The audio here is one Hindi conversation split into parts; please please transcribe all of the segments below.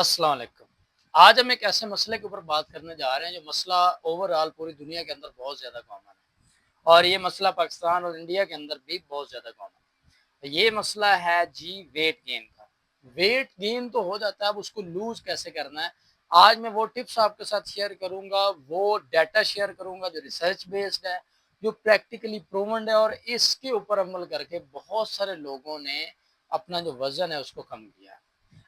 अस्सलाम वालेकुम। आज हम एक ऐसे मसले के ऊपर बात करने जा रहे हैं जो मसला ओवरऑल पूरी दुनिया के अंदर बहुत ज़्यादा कॉमन है और ये मसला पाकिस्तान और इंडिया के अंदर भी बहुत ज़्यादा कॉमन है। ये मसला है जी वेट गेन का। वेट गेन तो हो जाता है, अब उसको लूज़ कैसे करना है? आज मैं वो टिप्स आपके साथ शेयर करूँगा, वो डाटा शेयर करूँगा जो रिसर्च बेस्ड है, जो प्रैक्टिकली प्रूव्ड है और इसके ऊपर अमल करके बहुत सारे लोगों ने अपना जो वज़न है उसको कम किया है।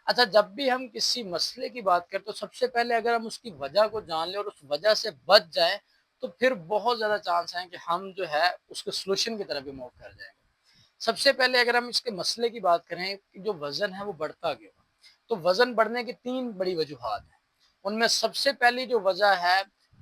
अच्छा, जब भी हम किसी मसले की बात करें तो सबसे पहले अगर हम उसकी वजह को जान लें और उस वजह से बच जाएँ, तो फिर बहुत ज़्यादा चांस हैं कि हम जो है उसके सॉल्यूशन की तरफ भी मूव कर जाएँगे। सबसे पहले अगर हम इसके मसले की बात करें कि जो वज़न है वो बढ़ता क्यों है? तो वज़न बढ़ने की 3 बड़ी वजूहात हैं। उनमें सबसे पहली जो वजह है,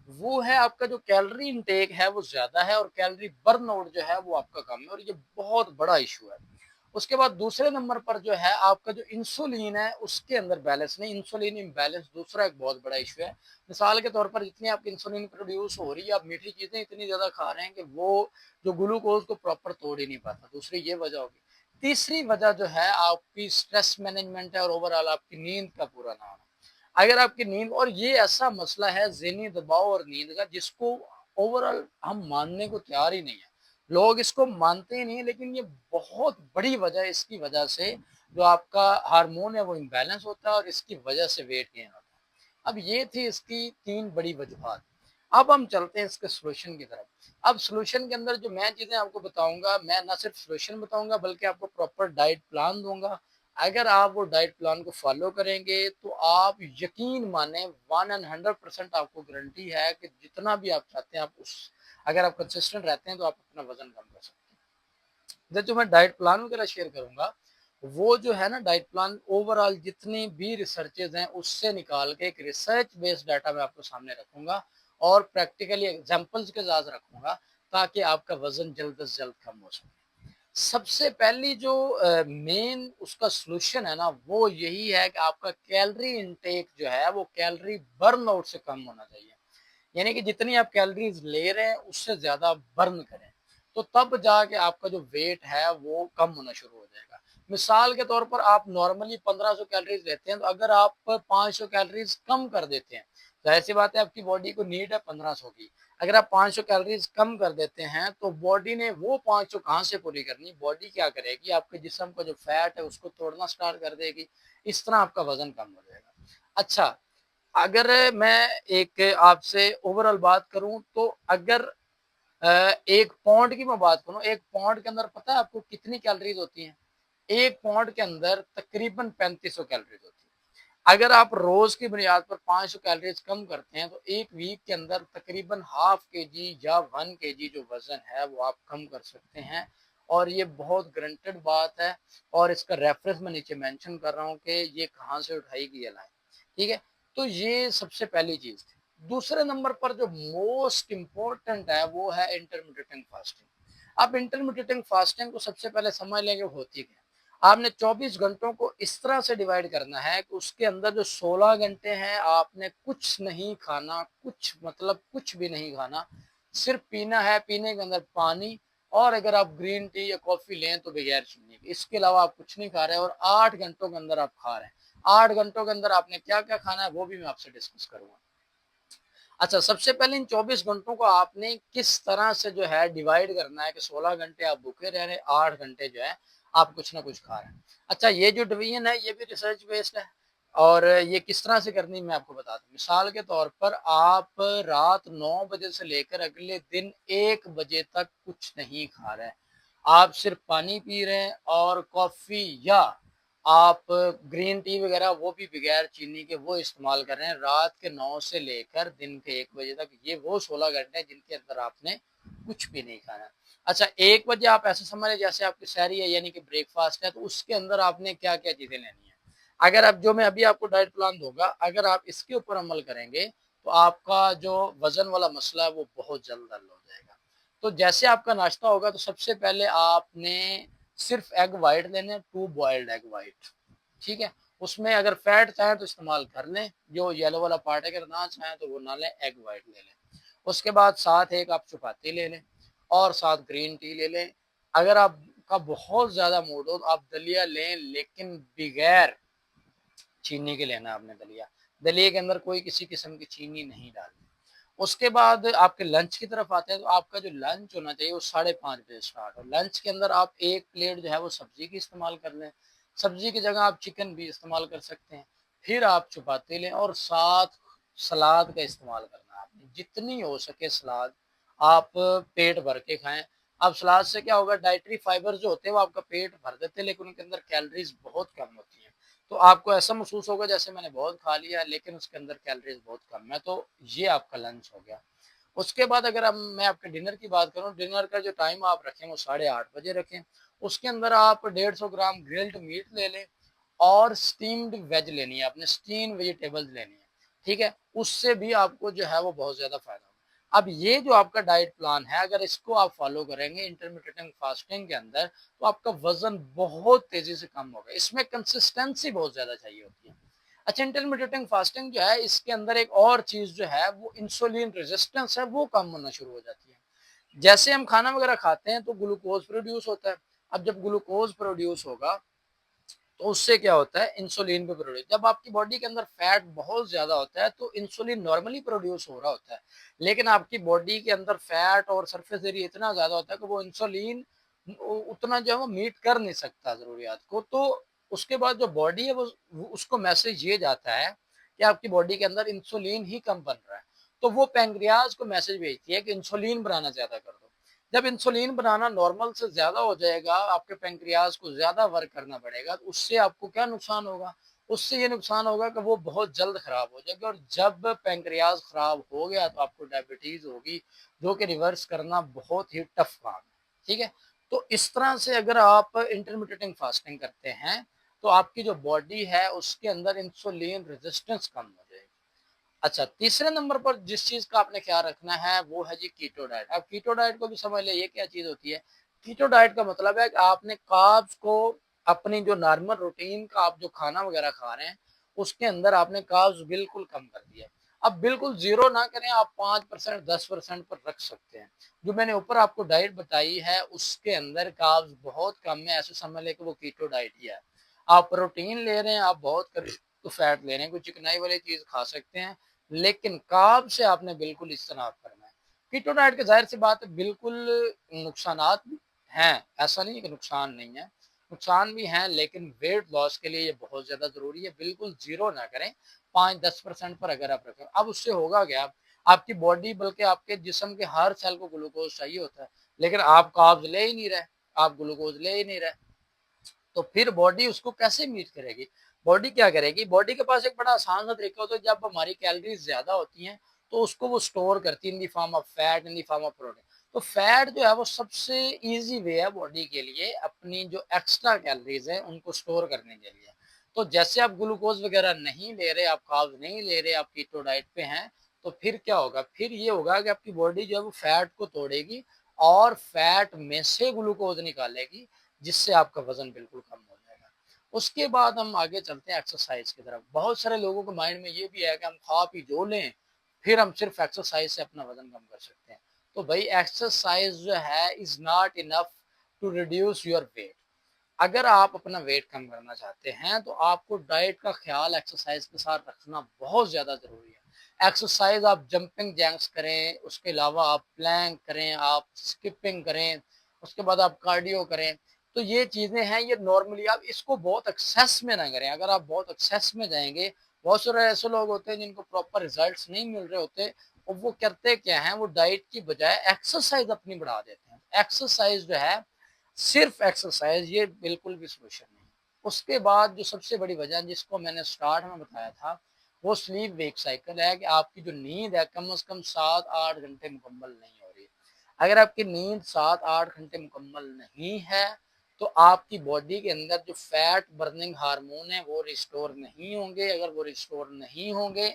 वो है आपका जो कैलोरी इनटेक है वो ज़्यादा है और कैलोरी बर्न आउट जो है वो आपका कम है और ये बहुत बड़ा इश्यू है। उसके बाद दूसरे नंबर पर जो है आपका जो इंसुलिन है उसके अंदर बैलेंस नहीं, इंसुलिन इम्बैलेंस दूसरा एक बहुत बड़ा इश्यू है। मिसाल के तौर पर जितनी आपकी इंसुलिन प्रोड्यूस हो रही है, आप मीठी चीज़ें इतनी ज़्यादा खा रहे हैं कि वो जो ग्लूकोज़ को प्रॉपर तोड़ ही नहीं पाता। दूसरी ये वजह होगी। तीसरी वजह जो है आपकी स्ट्रेस मैनेजमेंट है और ओवरऑल आपकी नींद का पूरा ना होना। अगर आपकी नींद, और ये ऐसा मसला है ज़हनी दबाव और नींद का, जिसको ओवरऑल हम मानने को तैयार ही नहीं है। लोग इसको मानते ही नहीं है, लेकिन ये बहुत बड़ी वजह है। इसकी वजह से जो आपका हार्मोन है वो इम्बैलेंस होता है और इसकी वजह से वेट गेन होता है। अब ये थी इसकी 3 बड़ी वजूहात। अब हम चलते हैं इसके सॉल्यूशन की तरफ। अब सॉल्यूशन के अंदर जो मैं चीज़ें आपको बताऊँगा, मैं ना सिर्फ सॉल्यूशन बताऊँगा बल्कि आपको प्रॉपर डाइट प्लान दूँगा। अगर आप वो डाइट प्लान को फ़ॉलो करेंगे तो आप यकीन मानें 100% आपको गारंटी है कि जितना भी आप चाहते हैं आप उस अगर आप कंसिस्टेंट रहते हैं तो आप अपना वज़न कम कर सकते हैं। जो मैं डाइट प्लान वगैरह शेयर करूँगा, वो जो है ना डाइट प्लान ओवरऑल जितनी भी रिसर्चेज़ हैं उससे निकाल के एक रिसर्च बेस्ड डाटा मैं आपको सामने रखूँगा और प्रैक्टिकली एग्ज़ाम्पल्स के साथ रखूँगा ताकि आपका वज़न जल्द से जल्द कम हो सके। सबसे पहली जो मेन उसका सॉल्यूशन है ना, वो यही है कि आपका कैलोरी इनटेक जो है वो कैलोरी बर्न आउट से कम होना चाहिए। यानी कि जितनी आप कैलोरीज़ ले रहे हैं उससे ज़्यादा बर्न करें। तो तब जाके आपका जो वेट है वो कम होना शुरू हो जाएगा। मिसाल के तौर पर आप नॉर्मली 1500 कैलोरीज़ लेते हैं, तो अगर आप 500 कैलोरीज़ कम कर देते हैं, ज़ाहिर-सी बात है आपकी बॉडी को नीड है 1500 की। अगर आप 500 कैलोरीज़ कम कर देते हैं, तो बॉडी ने वो 500 कहाँ से पूरी करनी? बॉडी क्या करेगी? आपके जिस्म का जो फैट है उसको तोड़ना स्टार्ट कर देगी। इस तरह आपका वज़न कम हो जाएगा। अच्छा, अगर मैं एक आपसे ओवरऑल बात करूँ तो अगर 1 पौंड की मैं बात करूँ, 1 पौंड के अंदर पता है आपको कितनी कैलोरीज़ होती हैं? 1 पौंड के अंदर तकरीबन 3500 कैलोरीज़ होती है। अगर आप रोज़ की बुनियाद पर 500 कैलोरीज़ कम करते हैं, तो 1 वीक के अंदर तकरीबन हाफ केजी या 1 केजी जो वज़न है, वो आप कम कर सकते हैं और ये बहुत गारंटेड बात है और इसका रेफरेंस मैं नीचे मेंशन कर रहा हूँ कि ये कहाँ से उठाई गई है लाइन, ठीक है? तो ये सबसे पहली चीज़ थी। दूसरे नंबर पर जो मोस्ट इम्पोर्टेंट है वो है इंटरमिटेंट फास्टिंग। अब इंटरमिटेंट फास्टिंग को सबसे पहले समझ लेंगे होती क्या है। आपने 24 घंटों को इस तरह से डिवाइड करना है कि उसके अंदर जो 16 घंटे हैं आपने कुछ नहीं खाना, कुछ मतलब कुछ भी नहीं खाना, सिर्फ पीना है, पीने के अंदर पानी, और अगर आप ग्रीन टी या कॉफ़ी लें तो बगैर चीनी के। इसके अलावा आप कुछ नहीं खा रहे हैं और 8 घंटों के अंदर आप खा रहे हैं। 8 घंटों के अंदर आपने क्या-क्या खाना है वो भी मैं आपसे डिस्कस करूँगा। अच्छा, सबसे पहले इन 24 घंटों को आपने किस तरह से जो है डिवाइड करना है कि 16 घंटे आप भूखे रह रहे हैं, 8 घंटे जो है आप कुछ ना कुछ खा रहे हैं। अच्छा, ये जो डिवीजन है ये भी रिसर्च बेस्ड है और ये किस तरह से करनी मैं आपको बता दूँ। मिसाल के तौर पर आप रात 9 बजे से लेकर अगले दिन 1 बजे तक कुछ नहीं खा रहे हैं। आप सिर्फ पानी पी रहे हैं और कॉफ़ी या आप ग्रीन टी वगैरह वो भी बगैर चीनी के वो इस्तेमाल कर रहे हैं रात के 9 से लेकर दिन के 1 बजे तक। ये वो 16 घंटे हैं जिनके अंदर आपने कुछ भी नहीं खाना। अच्छा, 1 बजे आप ऐसे समझ लें जैसे आपकी सहरी है यानी कि ब्रेकफ़ास्ट है, तो उसके अंदर आपने क्या-क्या चीज़ें लेनी है। अगर आप जो मैं अभी आपको डाइट प्लान दूँगा, अगर आप इसके ऊपर अमल करेंगे, तो आपका जो वज़न वाला मसला है वो बहुत जल्द हल हो जाएगा। तो जैसे आपका नाश्ता होगा तो सबसे पहले आपने सिर्फ एग व्हाइट लेने हैं, 2 बॉइल्ड एग व्हाइट, ठीक है? उसमें अगर फैट चाहें तो इस्तेमाल कर लें, जो येलो वाला पार्ट है, अगर ना चाहें तो वो ना लें, एग व्हाइट ले लें। उसके बाद साथ एक आप चपाती ले लें और साथ ग्रीन टी ले लें। अगर आपका बहुत ज़्यादा मूड हो तो आप दलिया लें, लेकिन बगैर चीनी के लेना आपने दलिया। दलिए के अंदर कोई किसी किस्म की चीनी नहीं डालनी। उसके बाद आपके लंच की तरफ आते हैं, तो आपका जो लंच होना चाहिए वो 5:30 बजे स्टार्ट हो। लंच के अंदर आप 1 प्लेट जो है वो सब्जी की इस्तेमाल कर लें। सब्जी की जगह आप चिकन भी इस्तेमाल कर सकते हैं। फिर आप चपाती लें और साथ सलाद का इस्तेमाल करना है आपने। जितनी हो सके सलाद आप पेट भर के खाएँ। अब सलाद से क्या होगा, डाइटरी फाइबर जो होते हैं वो आपका पेट भर देते हैं, लेकिन उनके अंदर कैलोरीज़ बहुत कम होती हैं। तो आपको ऐसा महसूस होगा जैसे मैंने बहुत खा लिया, लेकिन उसके अंदर कैलोरीज़ बहुत कम है। तो ये आपका लंच हो गया। उसके बाद अगर अब मैं आपके डिनर की बात करूँ, डिनर का जो टाइम आप रखें वो 8:30 बजे रखें। उसके अंदर आप 150 ग्राम ग्रिल्ड मीट ले लें और स्टीम्ड वेज लेनी है, आपने स्टीम्ड वेजिटेबल्स लेनी है, ठीक है? उससे भी आपको जो है वो बहुत ज़्यादा फ़ायदा होगा। अब ये जो आपका डाइट प्लान है, अगर इसको आप फ़ॉलो करेंगे इंटरमिटेंट फास्टिंग के अंदर, तो आपका वज़न बहुत तेज़ी से कम होगा। इसमें कंसिस्टेंसी बहुत ज़्यादा चाहिए होती है। अच्छा, इंटरमिटेंट फास्टिंग जो है, इसके अंदर एक और चीज़ जो है वो इंसुलिन रेजिस्टेंस है, वो कम होना शुरू हो जाती है। जैसे हम खाना वगैरह खाते हैं तो ग्लूकोज़ प्रोड्यूस होता है। अब जब ग्लूकोज़ प्रोड्यूस होगा तो उससे क्या होता है, इंसुलिन भी प्रोड्यूस। जब आपकी बॉडी के अंदर फैट बहुत ज़्यादा होता है तो इंसुलिन नॉर्मली प्रोड्यूस हो रहा होता है। लेकिन आपकी बॉडी के अंदर फैट और सरफेस एरिया इतना ज़्यादा होता है कि वो इंसुलिन उतना जो है वो मीट कर नहीं सकता ज़रूरियात को। तो उसके बाद जो बॉडी है वो उसको मैसेज ये जाता है कि आपकी बॉडी के अंदर इंसुलिन ही कम बन रहा है। तो वो पैंक्रियाज को मैसेज भेजती है कि इंसुलिन बनाना ज़्यादा कर दो। जब इंसुलिन बनाना नॉर्मल से ज़्यादा हो जाएगा, आपके पैंक्रियाज को ज़्यादा वर्क करना पड़ेगा, तो उससे आपको क्या नुकसान होगा? उससे ये नुकसान होगा कि वो बहुत जल्द खराब हो जाएगा और जब पैंक्रियाज खराब हो गया तो आपको डायबिटीज़ होगी, जो कि रिवर्स करना बहुत ही टफ काम है, ठीक है? तो इस तरह से अगर आप इंटरमिटेंट फास्टिंग करते हैं, तो आपकी जो बॉडी है उसके अंदर इंसुलिन रेजिस्टेंस कम हो जाएगी। अच्छा, तीसरे नंबर पर जिस चीज़ का आपने ख्याल रखना है वो है जी कीटो डाइट। अब कीटो डाइट को भी समझ लें, ये क्या चीज़ होती है? कीटो डाइट का मतलब है कि आपने कार्ब्स को अपनी जो नॉर्मल रूटीन का आप जो खाना वगैरह खा रहे हैं, उसके अंदर आपने कार्ब्स बिल्कुल कम कर दिया है। अब बिल्कुल ज़ीरो ना करें, आप 5% 10% पर रख सकते हैं। जो मैंने ऊपर आपको डाइट बताई है उसके अंदर कार्ब्स बहुत कम है, ऐसे समझ लें कि वो कीटो डाइट ही है। आप प्रोटीन ले रहे हैं, आप बहुत तो फैट ले रहे हैं, कोई चिकनाई वाली चीज़ खा सकते हैं, लेकिन कार्ब से आपने बिल्कुल इज्तनाब करना है। कीटो डाइट की ज़ाहिर सी बात है बिल्कुल नुकसानात हैं, ऐसा नहीं है कि नुकसान नहीं है, नुकसान भी हैं, लेकिन वेट लॉस के लिए ये बहुत ज़्यादा ज़रूरी है। बिल्कुल ज़ीरो ना करें, 5-10% पर अगर आप रखें। अब उससे होगा क्या? आपकी बॉडी बल्कि आपके जिस्म के हर सेल को ग्लूकोज़ चाहिए होता है, लेकिन आप कार्ब्स ले ही नहीं रहे, आप ग्लूकोज़ ले ही नहीं रहे। तो फिर बॉडी उसको कैसे मीट करेगी? बॉडी क्या करेगी? बॉडी के पास एक बड़ा आसान सा तरीका होता है, जब हमारी कैलोरीज़ ज़्यादा होती हैं, तो उसको वो स्टोर करती है in the form of fat, in the form of protein. तो फैट जो है वो सबसे ईज़ी वे है बॉडी के लिए अपनी जो एक्स्ट्रा कैलोरीज़ हैं उनको स्टोर करने के लिए। तो जैसे आप ग्लूकोज़ वगैरह नहीं ले रहे, आप कार्ब्स नहीं ले रहे, आप कीटो डाइट पे हैं, तो फिर क्या होगा? फिर ये होगा कि आपकी बॉडी जो है वो फैट को तोड़ेगी और फैट में से ग्लूकोज़ निकालेगी, जिससे आपका वज़न बिल्कुल कम हो जाएगा। उसके बाद हम आगे चलते हैं एक्सरसाइज़ की तरफ। बहुत सारे लोगों के माइंड में ये भी है कि हम खा-पी जो लें, फिर हम सिर्फ़ एक्सरसाइज़ से अपना वज़न कम कर सकते हैं। तो भई एक्सरसाइज़ जो है is not enough to reduce your weight. अगर आप अपना वेट कम करना चाहते हैं, तो आपको डाइट का ख़्याल एक्सरसाइज़ के साथ रखना बहुत ज़्यादा ज़रूरी है। एक्सरसाइज़ आप जंपिंग जैक्स करें, उसके अलावा आप प्लैंक करें, आप स्किपिंग करें, उसके बाद आप कार्डियो करें। तो ये चीज़ें हैं, ये नॉर्मली आप इसको बहुत एक्सेस में ना करें। अगर आप बहुत एक्सेस में जाएँगे, बहुत सारे ऐसे लोग होते हैं जिनको प्रॉपर रिज़ल्ट्स नहीं मिल रहे होते और वो करते क्या हैं, वो डाइट की बजाय एक्सरसाइज़ अपनी बढ़ा देते हैं। एक्सरसाइज़ जो है सिर्फ एक्सरसाइज ये बिल्कुल भी सोल्यूशन नहीं। उसके बाद जो सबसे बड़ी वजह जिसको मैंने स्टार्ट में बताया था, वो स्लीप वेक साइकिल है कि आपकी जो नींद है कम से कम 7-8 घंटे मुकम्मल नहीं हो रही है। अगर आपकी नींद 7-8 घंटे मुकम्मल नहीं है, तो आपकी बॉडी के अंदर जो फैट बर्निंग हार्मोन है वो रिस्टोर नहीं होंगे। अगर वो रिस्टोर नहीं होंगे,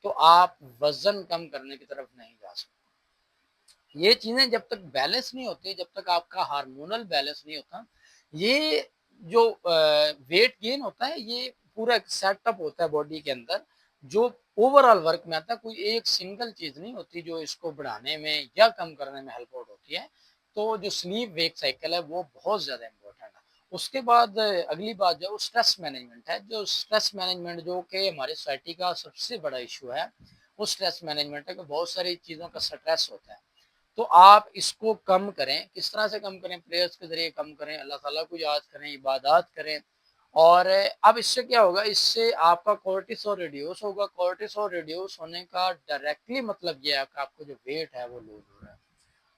तो आप वज़न कम करने की तरफ नहीं जा सकते। ये चीज़ें जब तक बैलेंस नहीं होती, जब तक आपका हार्मोनल बैलेंस नहीं होता, ये जो वेट गेन होता है, ये पूरा एक सेटअप होता है बॉडी के अंदर, जो ओवरऑल वर्क में आता है। कोई एक सिंगल चीज़ नहीं होती जो इसको बढ़ाने में या कम करने में हेल्प आउट होती है। तो जो स्लीप वेक साइकिल है, वो बहुत ज़्यादा इम्पोर्टेंट है। उसके बाद अगली बात जो है वो स्ट्रेस मैनेजमेंट है। जो स्ट्रेस मैनेजमेंट जो कि हमारी सोसाइटी का सबसे बड़ा इशू है, वो स्ट्रेस मैनेजमेंट है कि बहुत सारी चीज़ों का स्ट्रेस होता है। तो आप इसको कम करें, किस तरह से कम करें? प्रेयर्स के ज़रिए कम करें, अल्लाह ताला को याद करें, इबादत करें। और अब इससे क्या होगा, इससे आपका कोर्टिसोल रिड्यूस होगा। कोर्टिसोल रिड्यूस होने का डायरेक्टली मतलब ये है कि आपको जो वेट है वो लूज़ हो रहा है।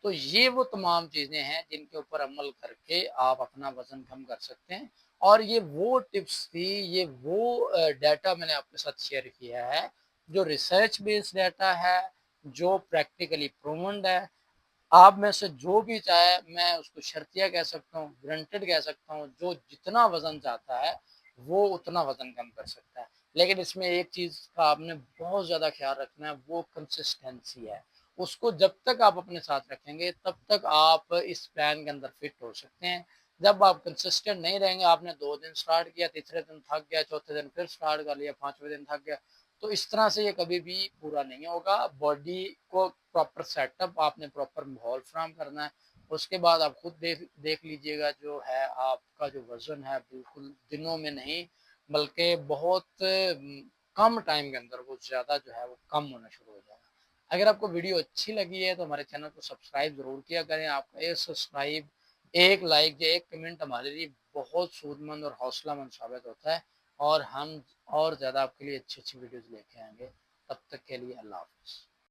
तो ये वो तमाम चीज़ें हैं जिनके ऊपर अमल करके आप अपना वज़न कम कर सकते हैं। और ये वो टिप्स थी, ये वो डाटा मैंने आपके साथ शेयर किया है, जो रिसर्च बेस्ड डाटा है, जो प्रैक्टिकली प्रूव्ड है। आप में से जो भी चाहे, मैं उसको शर्तिया कह सकता हूँ, ग्रंटेड कह सकता हूँ, जो जितना वज़न चाहता है, वो उतना वज़न कम कर सकता है। लेकिन इसमें एक चीज़ का आपने बहुत ज़्यादा ख़्याल रखना है, वो कंसिस्टेंसी है। उसको जब तक आप अपने साथ रखेंगे, तब तक आप इस प्लान के अंदर फिट हो सकते हैं। जब आप कंसिस्टेंट नहीं रहेंगे, आपने 2 दिन स्टार्ट किया, तीसरे दिन थक गया, चौथे दिन फिर स्टार्ट कर लिया, 5वें दिन थक गया, तो इस तरह से ये कभी भी पूरा नहीं होगा। बॉडी को प्रॉपर सेटअप, आपने प्रॉपर माहौल फराहम करना है। उसके बाद आप खुद देख देख लीजिएगा, जो है आपका जो वज़न है बिल्कुल दिनों में नहीं, बल्कि बहुत कम टाइम के अंदर वो ज़्यादा जो है वो कम होना शुरू हो जाएगा। अगर आपको वीडियो अच्छी लगी है तो हमारे चैनल को सब्सक्राइब ज़रूर किया करें। आपका एक सब्सक्राइब, एक लाइक या एक कमेंट हमारे लिए बहुत सूदमंद और हौसलामंद साबित होता है। और हम और ज़्यादा आपके लिए अच्छी-अच्छी वीडियोज़ लेके आएँगे। तब तक के लिए अल्लाह हाफ़िज़।